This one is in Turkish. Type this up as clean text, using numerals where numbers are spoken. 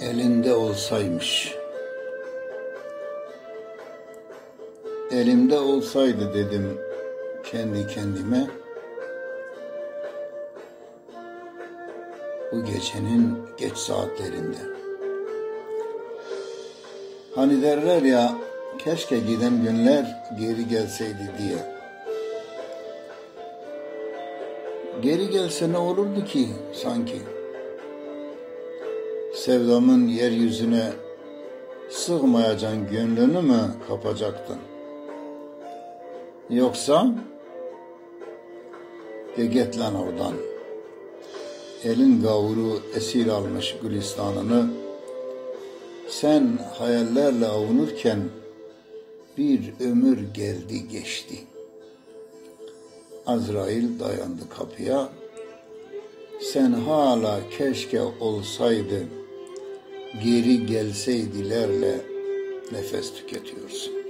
Elinde olsaymış. Elimde olsaydı dedim kendi kendime, bu gecenin geç saatlerinde. Hani derler ya, keşke giden günler geri gelseydi diye. Geri gelse ne olurdu ki sanki? Sevdamın yeryüzüne sığmayacağın gönlünü mü kapacaktın? Yoksa get lan oradan. Elin gavuru esir almış gülistanını, sen hayallerle avunurken bir ömür geldi geçti. Azrail dayandı kapıya, sen hala keşke olsaydı, geri gelseydilerle nefes tüketiyorsun.